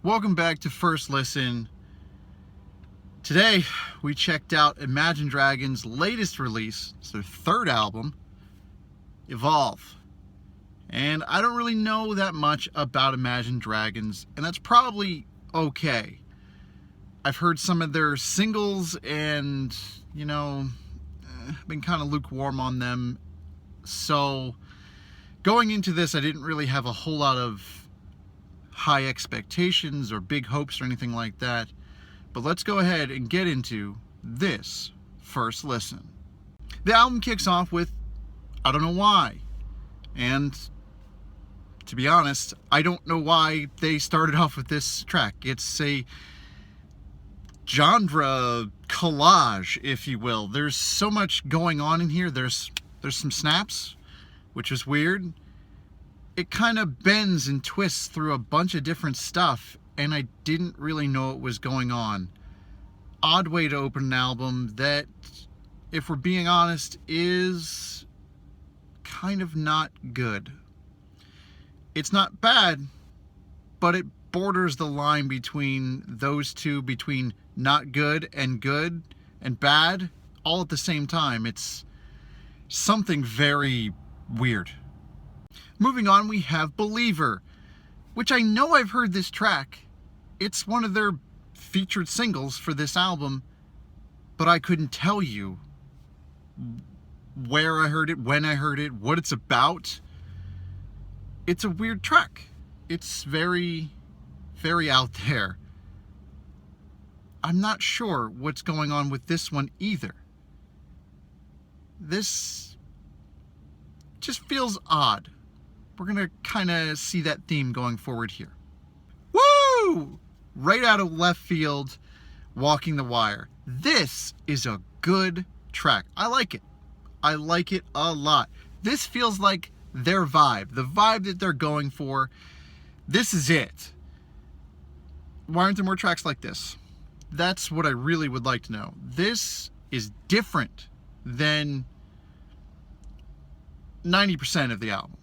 Welcome back to First Listen. Today we checked out Imagine Dragons' latest release. It's their third album, Evolve. And I don't really know that much about Imagine Dragons, and that's probably okay. I've heard some of their singles and, been kind of lukewarm on them. So going into this, I didn't really have a whole lot of high expectations or big hopes or anything like that. But let's go ahead and get into this First Listen. The album kicks off with I Don't Know Why. And to be honest, I don't know why they started off with this track. It's a genre collage, if you will. There's so much going on in here. There's some snaps, which is weird. It kind of bends and twists through a bunch of different stuff, and I didn't really know what was going on. Odd way to open an album that, if we're being honest, is kind of not good. It's not bad, but it borders the line between those two, between not good and bad, all at the same time. It's something very weird. Moving on, we have Believer, which I know I've heard this track. It's one of their featured singles for this album, but I couldn't tell you where I heard it, when I heard it, what it's about. It's a weird track. It's very, very out there. I'm not sure what's going on with this one either. This just feels odd. We're going to kind of see that theme going forward here. Woo! Right out of left field, Walking the Wire. This is a good track. I like it. I like it a lot. This feels like their vibe. The vibe that they're going for. This is it. Why aren't there more tracks like this? That's what I really would like to know. This is different than 90% of the album.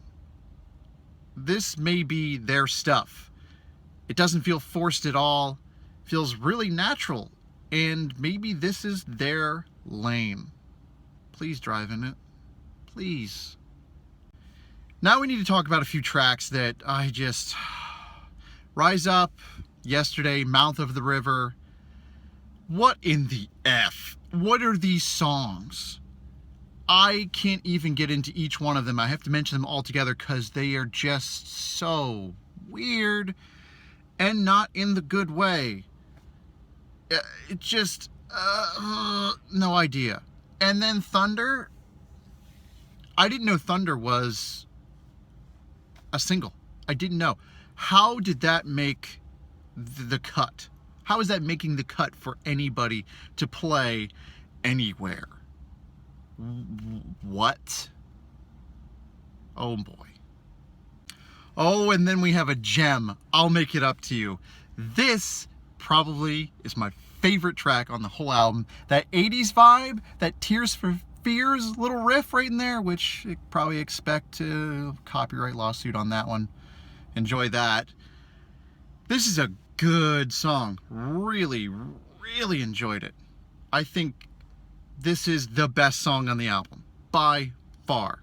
This may be their stuff. It doesn't feel forced at all. It feels really natural. And maybe this is their lane. Please drive in it. Please. Now we need to talk about a few tracks that I just... Rise Up, Yesterday, Mouth of the River. What in the F? What are these songs? I can't even get into each one of them. I have to mention them all together because they are just so weird and not in the good way. It just, no idea. And then Thunder. I didn't know Thunder was a single. I didn't know. How did that make the cut? How is that making the cut for anybody to play anywhere? What? Oh boy. Oh, and then we have a gem. I'll make it up to you. This probably is my favorite track on the whole album. That 80s vibe, that Tears for Fears little riff right in there, which you probably expect a copyright lawsuit on that one. Enjoy that. This is a good song. Really, really enjoyed it. I think this is the best song on the album, by far.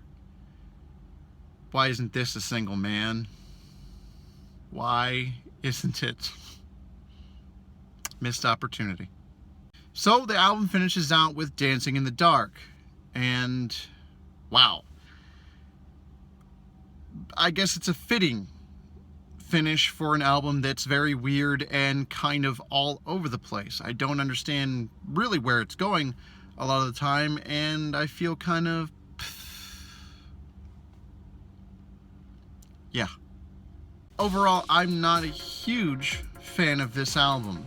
Why isn't this a single, man? Why isn't it? Missed opportunity. So the album finishes out with Dancing in the Dark. And, wow. I guess it's a fitting finish for an album that's very weird and kind of all over the place. I don't understand really where it's going a lot of the time, and I feel kind of, yeah. Overall, I'm not a huge fan of this album.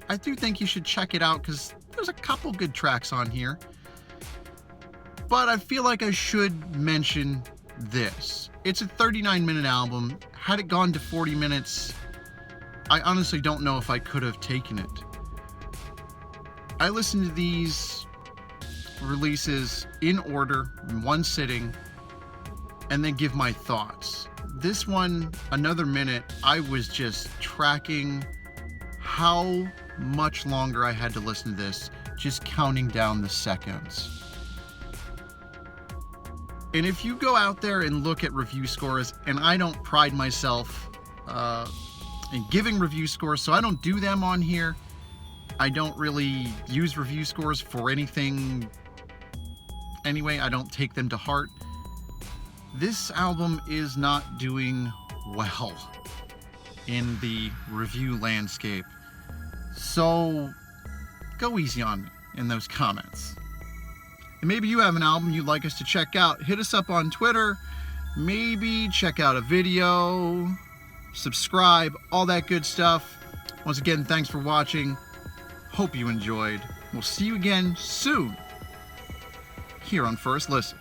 I do think you should check it out because there's a couple good tracks on here. But I feel like I should mention this. It's a 39-minute album. Had it gone to 40 minutes, I honestly don't know if I could have taken it. I listen to these releases in order, in one sitting, and then give my thoughts. this one, another minute, I was just tracking how much longer I had to listen to this, just counting down the seconds. And if you go out there and look at review scores, and I don't pride myself in giving review scores, so I don't do them on here. I don't really use review scores for anything anyway. I don't take them to heart. This album is not doing well in the review landscape. So go easy on me in those comments. And maybe you have an album you'd like us to check out. Hit us up on Twitter. Maybe check out a video, subscribe, all that good stuff. Once again, thanks for watching. Hope you enjoyed. We'll see you again soon here on First Listen.